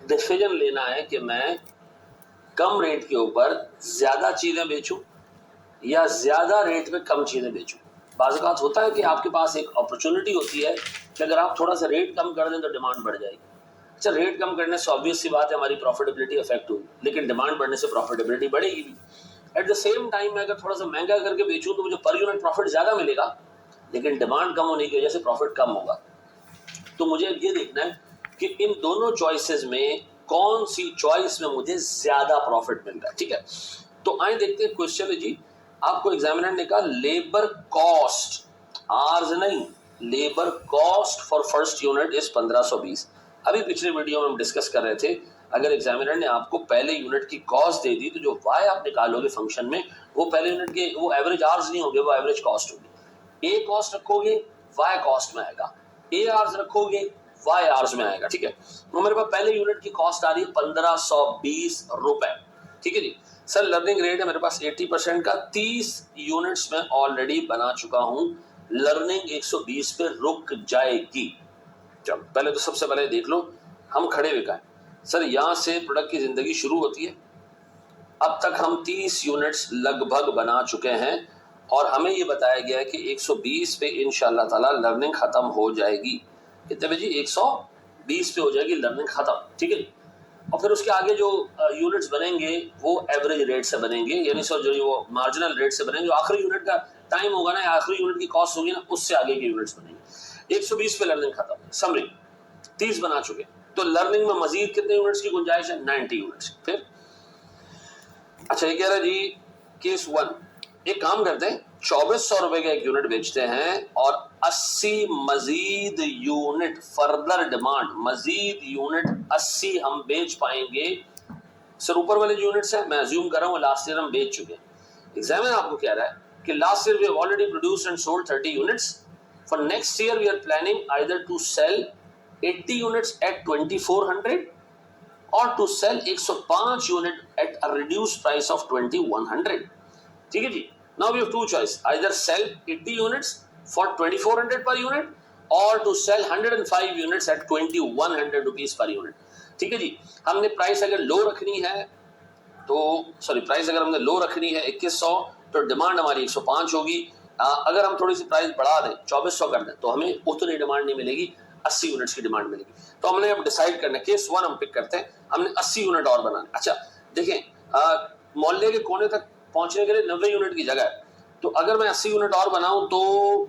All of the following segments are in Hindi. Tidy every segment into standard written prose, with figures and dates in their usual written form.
डिसीजन लेना है कि मैं कम रेट के ऊपर ज्यादा चीजें बेचूं या ज्यादा रेट पे कम चीजें बेचूं। बाज़ औक़ात होता है कि आपके पास एक अपॉर्चुनिटी होती है कि अगर आप थोड़ा सा रेट कम कर दें तो डिमांड बढ़ जाएगी। अच्छा, रेट कम करने से ऑब्वियस सी बात है हमारी प्रॉफिटेबिलिटी अफेक्ट होगी, लेकिन डिमांड बढ़ने से प्रॉफिटेबिलिटी बढ़ेगी भी। एट द सेम टाइम मैं अगर थोड़ा सा महंगा करके बेचूं तो मुझे पर यूनिट प्रॉफिट ज्यादा मिलेगा, लेकिन डिमांड कम होने की वजह से प्रॉफिट कम होगा। तो मुझे ये देखना है कि इन दोनों चॉइसेस में कौन सी चॉइस में मुझे ज्यादा प्रॉफिट मिल रहा है। ठीक है, तो आइए देखते हैं क्वेश्चन है जी। आपको एग्जामिनर ने कहा लेबर कॉस्ट, आर्स नहीं, labour cost for first unit is 1520। अभी पिछले वीडियो में हम डिस्कस कर रहे थे, अगर एग्जामिनर ने आपको पहले यूनिट की कॉस्ट दे दी तो जो वाई आप निकालोगे फंक्शन में वो पहले यूनिट के वो एवरेज आर्स नहीं होंगे, वो एवरेज कॉस्ट होगी। ए कॉस्ट रखोगे वाई कॉस्ट में आएगा, ए आर्स रखोगे वाई आर्स में आएगा। ठीक है, तो मेरे पास पहले यूनिट की कॉस्ट आ रही है 1520 रुपए। ठीक है जी सर, लर्निंग रेट है मेरे पास 80% का, 30 यूनिट्स में ऑलरेडी बना चुका हूं, लर्निंग 120 पे रुक जाएगी। चलो पहले तो सबसे पहले देख लो हम खड़े हुए का है सर, यहां से प्रोडक्ट की जिंदगी शुरू होती है। अब तक हम 30 यूनिट्स लगभग बना चुके हैं और हमें यह बताया गया है कि 120 पे इंशाल्लाह ताला लर्निंग खत्म हो जाएगी। कितने बजे? 120 पे हो जाएगी लर्निंग खत्म। ठीक है, और फिर उसके आगे जो यूनिट्स बनेंगे वो एवरेज रेट से बनेंगे, यानी सर जो वो मार्जिनल रेट से बनेंगे। जो आखिरी यूनिट का टाइम होगा ना, आखिरी यूनिट की कॉस्ट होगी ना, उससे आगे के यूनिट्स बनेंगे। 120 पे लर्निंग खत्म। समरी 30 बना चुके, तो लर्निंग में मजीद कितने यूनिट्स की गुंजाइश है? 90 यूनिट्स। फिर अच्छा ये कह रहा है जी केस 1, एक काम करते हैं 2400 रुपए का एक यूनिट बेचते हैं और 80 मजीद यूनिट फर्दर डिमांड, मजीद यूनिट 80 हम बेच पाएंगे। सर ऊपर वाले जो यूनिट्स हैं मैं अज्यूम कर रहा हूँ लास्ट ईयर हम बेच चुके हैं। एग्जामिनर आपको कह रहा है कि last year we have already produced and sold 30 units, for next year we are planning either to sell 80 units at 2400 और to sell 105 unit at a reduced price of 2100। ठीक है जी, now we have to choice, either sell 80 units for 2400 per unit और to sell 105 units at 2100 rupees per unit. ठीक है जी, हमने प्राइस अगर लो रखनी है तो प्राइस अगर हमने लो रखनी है 2100 तो डिमांड हमारी 105 होगी। अगर हम थोड़ी सी प्राइस बढ़ा दें 2400 कर दें तो हमें उतनी डिमांड नहीं मिलेगी, 80 यूनिट्स की डिमांड मिलेगी। तो हमने अब डिसाइड करना है, केस 1 हम पिक करते हैं, हमने 80 यूनिट और बनाने। अच्छा देखें, मोहल्ले के कोने तक पहुंचने के लिए 90 यूनिट की जगह है, तो अगर मैं 80 यूनिट और बनाऊं तो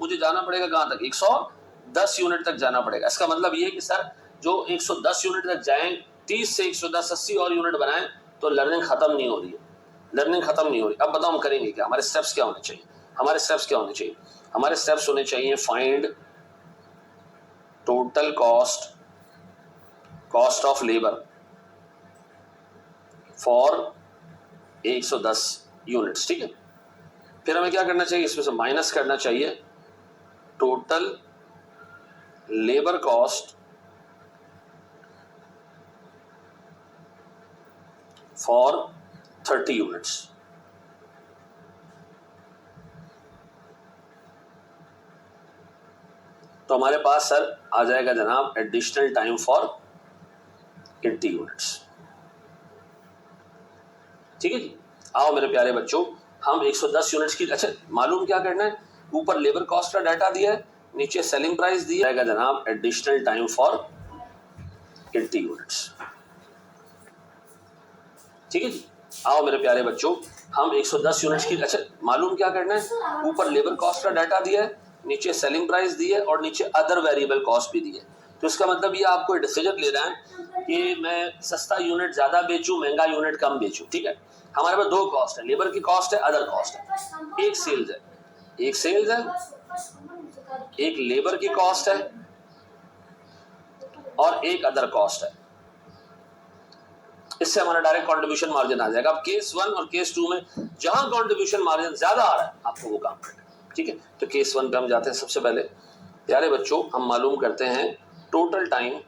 मुझे जाना पड़ेगा कहां तक? 110 यूनिट तक जाना पड़ेगा। इसका मतलब ये है कि सर जो 110 यूनिट तक जाएं, 30 से 110 80 और यूनिट बनाएं तो लर्निंग खत्म नहीं हो रही है, लर्निंग खत्म नहीं हो रही। अब बताओ हम करेंगे क्या? हमारे स्टेप्स क्या होने चाहिए? हमारे स्टेप्स क्या होने चाहिए? हमारे स्टेप्स होने चाहिए find total cost of labour for 110 units. ठीक है, फिर हमें क्या करना चाहिए? इसमें से माइनस करना चाहिए total labour cost for 30 units. तो हमारे पास सर आ जाएगा जनाब एडिशनल टाइम फॉर 80 यूनिट्स। ठीक है जी, आओ मेरे प्यारे बच्चों, हम 110 यूनिट्स की, अच्छा मालूम क्या करना है? ऊपर लेबर कॉस्ट का डाटा दिया है, नीचे सेलिंग प्राइस दिया है जनाब, एडिशनल टाइम फॉर 80 यूनिट्स। ठीक है जी, आओ मेरे प्यारे बच्चों, हम 110 यूनिट्स की, अच्छा मालूम क्या करना है? ऊपर लेबर कॉस्ट का डाटा दिया है, नीचे सेलिंग प्राइस दी है और नीचे अदर वेरिएबल कॉस्ट भी दी है। तो इसका मतलब ये आपको डिसीजन ले रहा है कि मैं सस्ता यूनिट ज्यादा बेचूं, महंगा यूनिट कम बेचूं। ठीक है, हमारे पास दो कॉस्ट है, लेबर की कॉस्ट है, अदर कॉस्ट है। एक सेल्स है, एक लेबर की कॉस्ट है और एक अदर कॉस्ट है। इससे हमारा डायरेक्ट कंट्रीब्यूशन मार्जिन आ जाएगा। अब केस 1 और केस 2 में जहां कंट्रीब्यूशन मार्जिन ज्यादा आ रहा है आपको वो काम करना है। ठीक है, तो केस 1 पे हम जाते हैं। सबसे पहले प्यारे बच्चों हम मालूम करते हैं total time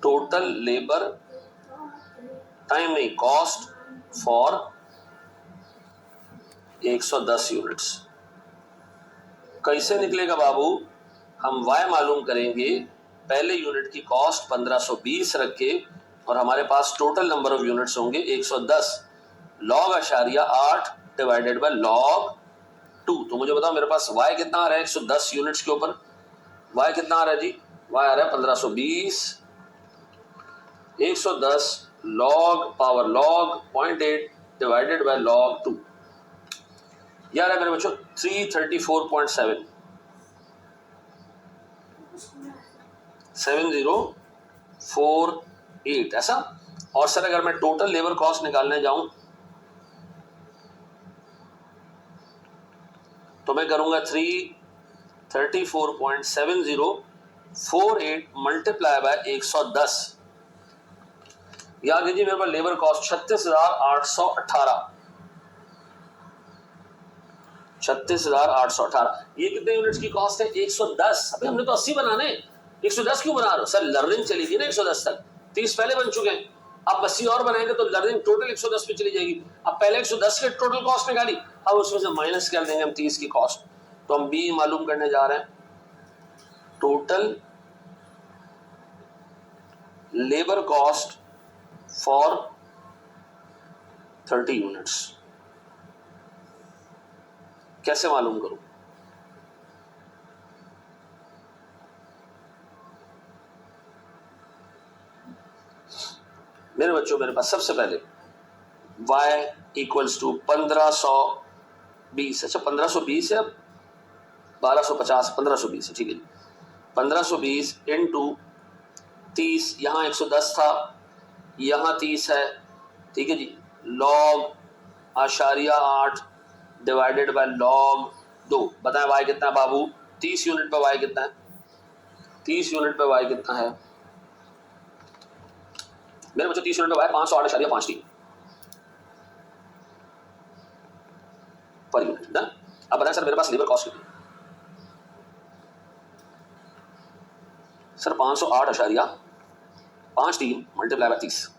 total labour time नहीं, कॉस्ट फॉर 110 यूनिट्स। कैसे निकलेगा बाबू? हम y मालूम करेंगे, पहले यूनिट की कॉस्ट 1520 रख के, और हमारे पास टोटल नंबर ऑफ यूनिट्स होंगे 110 log आशारिया 8 डिवाइडेड बाय log 2। तो मुझे बताओ मेरे पास y कितना आ रहा है 110 यूनिट्स के ऊपर? y कितना आ रहा है जी? y आ रहा है 1520 110 log power log 0.8 divided by log 2। यह आ रहा है मेरे बच्चों 334.7 7048 ऐसा। और सर अगर मैं टोटल लेबर कॉस्ट निकालने जाऊं तो मैं करूंगा 334.7048 मल्टीप्लाई बाय 110। याद कीजिए मेरे पास लेबर कॉस्ट 36,818। ये कितने यूनिट्स की कॉस्ट है? 110। अबे हमने तो 80 बनाने, 110 क्यों बना रहे हो सर? लर्निंग चली थी ना 110 तक, 30 पहले बन चुके हैं, अब 80 और बनाएंगे तो लर्निंग टोटल 110 पे चली जाएगी। अब पहले 110 के टोटल कॉस्ट निकाली, अब उसमें से माइनस कर देंगे हम 30 की कॉस्ट। तो हम बी मालूम करने जा रहे हैं, total labour cost for 30 units. कैसे मालूम करूं? मेरे बच्चों मेरे पास सबसे पहले y इक्वल्स टू 1520। अच्छा 1520 है, 1250, 1520 है, ठीक है जी। 1520 इंटू 30, यहाँ 110 था, यहाँ 30 है, ठीक है जी, log आशारिया 8 डिवाइडेड बाय log 2। बताएं y कितना है बाबू? 30 यूनिट पे y कितना है? 30 यूनिट पे y कितना है मेरे बच्चों? 30 यूनिट पे y 508.53 पर यूनिट। डन। अब बताएं सर मेरे पास लेबर कॉस्ट कितनी? सर 508.53 मल्टीप्लाई बाय 30,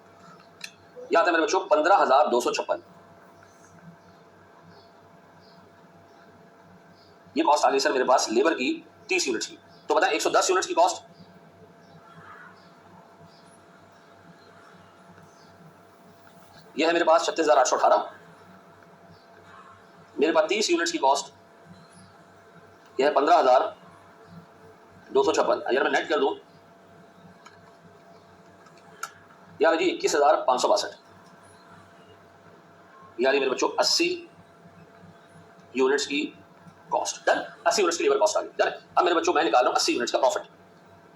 यह आता है मेरे बच्चों 15,256। ये कॉस्ट आ गई सर मेरे पास लेबर की 30 यूनिट्स की। तो बताएं 110 यूनिट्स की कॉस्ट? यह है मेरे पास 36,818। मेरे पास 30 यूनिट्स की कॉस्ट यह है 15,256। अगर मैं नेट कर दूं यार जी 21,562। यार मेरे बच्चों 80 यूनिट्स की कॉस्ट। डन। 80 यूनिट्स की लेबर कॉस्ट आ गई। डन। अब मेरे बच्चों मैं निकाल रहा हूं 80 यूनिट्स का प्रॉफिट।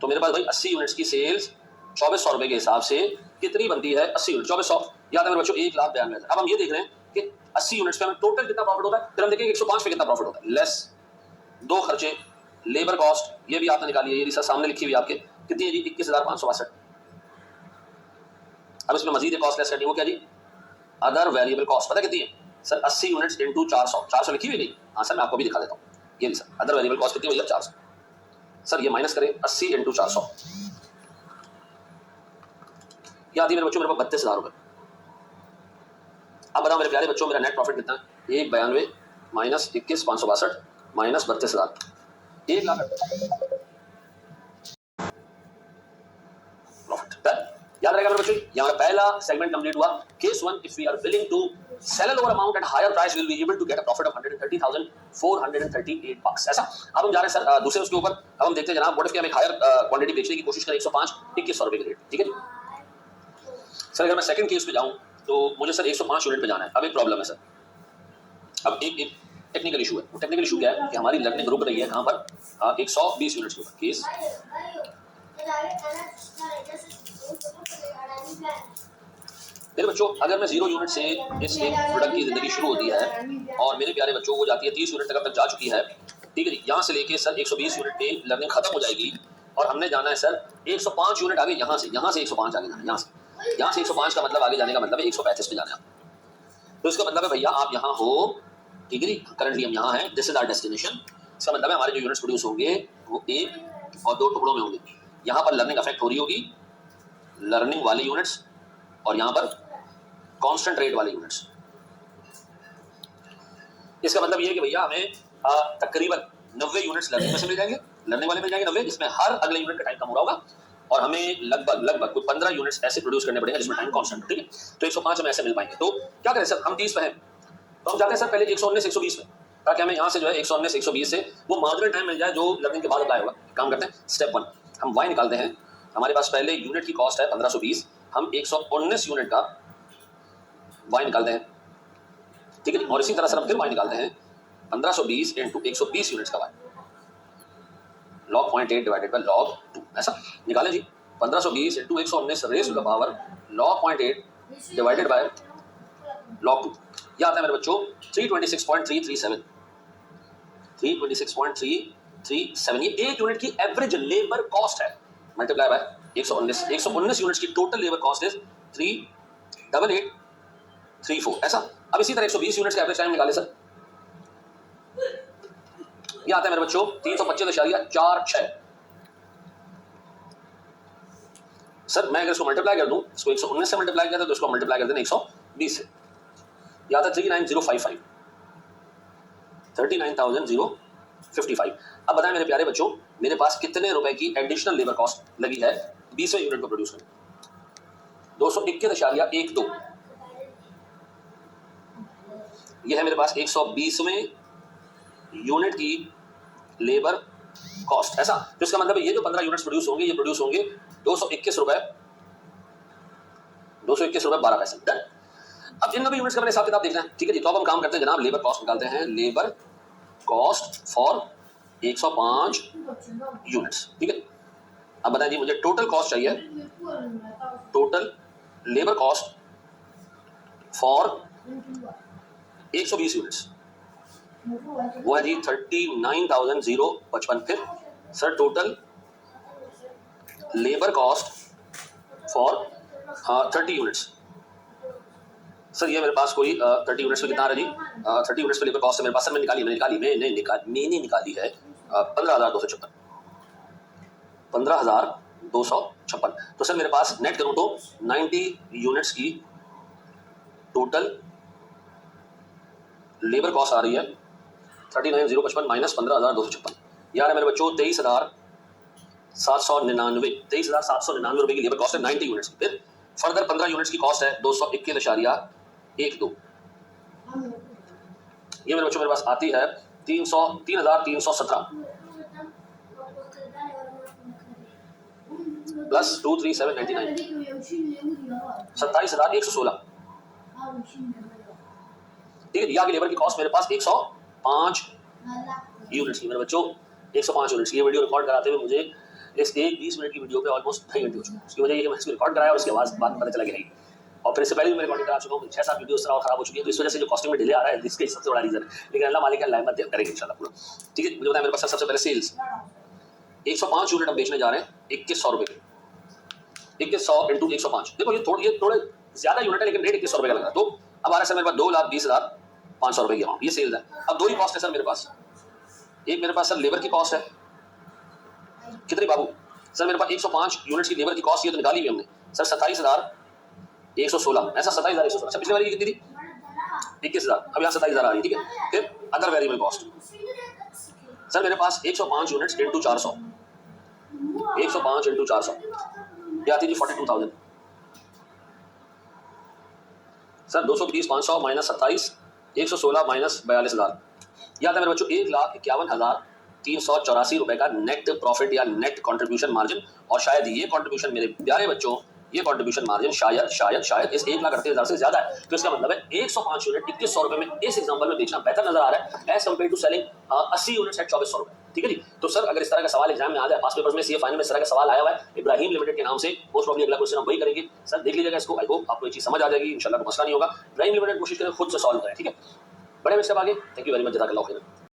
तो मेरे पास भाई 80 यूनिट्स की सेल्स 2400 रुपए के हिसाब से कितनी बनती है? 80 यूनिट 2400, याद है मेरे बच्चों 1,92,000। अब हम ये देख रहे हैं कि 80 यूनिट्स पे हमें टोटल कितना प्रॉफिट होता है। फिर हम देखेंगे 105 पे कितना प्रॉफिट होता है, लेस दो खर्चे, लेबर कॉस्ट, ये भी आपने निकाली है, ये सर सामने लिखी हुई आपके, कितनी है जी? 21,562। अब इसमें मजीद एक कॉस्ट लेस करनी है, वो क्या जी? Other variable cost. पता कितनी है सर? 80 units into 400। 400 लिखी हुई नहीं? हाँ सर मैं आपको भी दिखा देता हूँ, ये सर अदर वेरिएबल कॉस्ट कितनी भैया? 400। सर ये माइनस करें 80 इंटू 400, क्या आती है मेरे बच्चों? मेरे पास 32,000 रुपए। अब बताओ मेरे प्यारे बच्चों मेरा नेट प्रॉफिट कितना है? 192 माइनस 21,562 माइनस 32,000, 1,00,000 प्रॉफिट। याद रहेगा मेरे बच्चों, यहाँ पहला सेगमेंट कंप्लीट हुआ। Case 1, if we are willing to sell lower amount at higher price we will be able to get a profit of 130,438 bucks. ऐसा। अब हम जा रहे हैं सर दूसरे उसके ऊपर। अब हम देखते हैं जनाब, व्हाट इफ हम एक हायर क्वांटिटी बेचने की कोशिश करें 105 2100 रुपए के रेट, ठीक है जी। सर अगर मैं सेकंड केस पे जाऊं तो मुझे सर 105 यूनिट पे जाना है। अब एक प्रॉब्लम है सर, अब एक टेक्निकल इशू है। वो टेक्निकल इशू क्या है कि हमारी लर्निंग रुक रही है कहाँ पर? 120 यूनिट्स के ऊपर। केस मेरे बच्चों अगर मैं 0 यूनिट से इस एक प्रोडक्ट की जिंदगी शुरू होती है और मेरे प्यारे बच्चों वो जाती है 30 यूनिट तक जा चुकी है, ठीक है जी, यहाँ से लेके सर 120 यूनिट पे लर्निंग खत्म हो जाएगी और हमने जाना है सर 105 यूनिट आगे, यहाँ से 105 आगे जाना है, यहाँ से 105 का मतलब आगे जाने का मतलब है 135 पे जाना है। तो इसका मतलब है भैया आप यहाँ हो, ठीक है जी, करंटली हम यहाँ हैं, दिस इज आवर डेस्टिनेशन। इसका मतलब है हमारे जो यूनिट्स प्रोड्यूस होंगे वो एक और दो टुकड़ों में होंगे। यहाँ पर लर्निंग अफेक्ट हो रही होगी, लर्निंग वाले यूनिट्स, और यहाँ पर कांस्टेंट रेट वाले यूनिट्स। इसका मतलब ये है कि भैया हमें तकरीबन 90 यूनिट्स लर्निंग में से मिल जाएंगे, लर्निंग वाले मिल जाएंगे 90, जिसमें हर अगले यूनिट का टाइम कम हो रहा होगा, और हमें लगभग कोई 15 यूनिट्स ऐसे प्रोड्यूस करने पड़ेंगे जिसमें टाइम कांस्टेंट हो, ठीक है। तो 105 हमें ऐसे मिल पाएंगे। तो क्या करें सर, हम 30 पे हैं तो हम जाते हैं सर पहले 119 120 में, ताकि हमें यहाँ से जो है 119 120 से वो मार्जिनल टाइम मिल जाए जो लर्निंग के बाद अप्लाई होगा। काम करते हैं, स्टेप 1 हम वाई निकालते हैं। हमारे पास पहले यूनिट की कॉस्ट है 1520, हम 119 यूनिट का वाई निकालते हैं, ठीक है। और इसी तरह से हम फिर वाई निकालते हैं 1520 इंटू 120 यूनिट्स का Y, log 0.8 divided by log 2, ऐसा निकालें जी। 1520 into 119 raise to the power log 0.8 divided by log 2, ये आता है मेरे बच्चों 326.337, 326.337। ये एक यूनिट की एवरेज लेबर कॉस्ट है, मल्टीप्लाई बाय 119 यूनिट्स की टोटल लेबर कॉस्ट इज 38834, ऐसा। अब इसी तरह 120 यूनिट्स का एवरेज टाइम निकाले सर, ये आता है मेरे बच्चों 325.46। सर मैं अगर इसको मल्टीप्लाई कर दूं, इसको 119 से मल्टीप्लाई करते तो इसको मल्टीप्लाई कर देना 120 से, ये आता है 39055, 39055। अब बताएं मेरे प्यारे बच्चों, मेरे पास कितने रुपए की एडिशनल लेबर कॉस्ट लगी है 20वें यूनिट को प्रोड्यूस करने? 221.12। यह है मेरे पास 120वें यूनिट की लेबर कॉस्ट, ऐसा। तो इसका मतलब ये जो 15 यूनिट्स प्रोड्यूस होंगे, ये प्रोड्यूस होंगे 221 रुपए 12 पैसे। डन। अब इन 90 यूनिट्स का मैंने हिसाब किताब देखना है, ठीक है जी। तो अब हम काम करते हैं जनाब, लेबर कॉस्ट निकालते हैं, लेबर कॉस्ट फॉर 105 यूनिट्स, ठीक है। अब बताएं जी, मुझे टोटल कॉस्ट चाहिए, total labour cost for 120 units, वो है जी 39,055। फिर sir total labour cost for 30 units, sir ये मेरे पास कोई 30 यूनिट्स पे कितना आ रहा है जी? 30 यूनिट्स पे लेबर कॉस्ट है मेरे पास, सर मैंने निकाली है 15,256, 15,256। तो सर मेरे पास नेट करूं तो 90 यूनिट्स की टोटल लेबर कॉस्ट आ रही है 39,055 माइनस 15,256, यार है मेरे बच्चों 23,799 रुपए की लेबर कॉस्ट है 90 यूनिट्स की। फिर फर्दर 15 यूनिट्स की कॉस्ट है 221.12। ये मेरे बच्चों मेरे पास आती है 3,317 प्लस 23799, 27,116, ठीक है। यहाँ की लेबर की कॉस्ट मेरे पास 105 यूनिट्स की, मेरे बच्चों 105 यूनिट्स की। ये वीडियो रिकॉर्ड कराते हुए मुझे इस 20 मिनट की वीडियो पे ऑलमोस्ट 2 घंटे हो चुके हैं। उसकी वजह ये कि मैं इसको रिकॉर्ड कराया और उसके बाद पता चला कि नहीं, और फिर इससे पहले भी मैं रिकॉर्डिंग करा चुका हूँ, 6-7 वीडियो तरह खराब हो चुकी है, तो इस वजह से जो कॉस्टिंग में डिले आ रहा है इसका सबसे बड़ा रीजन है। लेकिन अल्लाह मालिक अल्लाह मत करेंगे इंशाल्लाह पूरा, ठीक है। मुझे बताया मेरे पास सबसे पहले सेल्स 105 यूनिट हम बेचने जा रहे हैं 2100 रुपए के, 2100 इंटू 105। देखो ये थोड़े ज्यादा यूनिट है लेकिन रेट 2100 रुपए का लगा। तो अब आ रहा है सर मेरे पास 2,20,500 रुपए की अमाउंट, ये सेल्स है। अब दो ही कॉस्ट है सर मेरे पास, एक मेरे पास सर लेबर की कॉस्ट है, कितनी बाबू? सर मेरे पास 105 यूनिट्स की लेबर की कॉस्ट ये तो निकाली हुई हमने सर 27,116, ऐसा 27,116। अच्छा पिछले बार कितनी थी? 21,000, अब यहाँ 27,000 आ रही है, ठीक है। फिर अदर वेरिएबल कॉस्ट सर मेरे पास 105 यूनिट्स इंटू 400, 105 इंटू 400 ये आती है जी 42,000। सर 220,500 माइनस 27, 116 माइनस 42,000, ये आता है मेरे बच्चों 1,51,384 रुपए का नेट प्रॉफिट या नेट कंट्रीब्यूशन मार्जिन। और शायद ये कंट्रीब्यूशन मेरे प्यारे बच्चों, ये कंट्रीब्यूशन मार्जिन शायद इस 1,38,000 से ज्यादा है। तो इसका मतलब है 105 यूनिट 2100 रुपए में इस एग्जांपल में बेचना बेहतर नजर आ रहा है as compare to selling 80 units at 2,400 रुपए, ठीक है जी। तो सर अगर इस तरह का सवाल एग्जाम में आ जाए, पास पेपर्स में सीए फाइनल में इस तरह का सवाल आया हुआ है इब्राहिम लिमिटेड के नाम से, मोस्ट प्रोबब्ली अगला क्वेश्चन हम वही करेंगे। सर देख लीजिएगा इसको, आई होप आपको ये चीज समझ आ जाएगी, इंशाल्लाह कोई मसला नहीं होगा। इब्राहिम लिमिटेड कोशिश करें खुद से सॉल्व करें, ठीक है। बड़े में स्टेप आगे। थैंक यू वेरी मच, जज़ाकल्लाह खैर।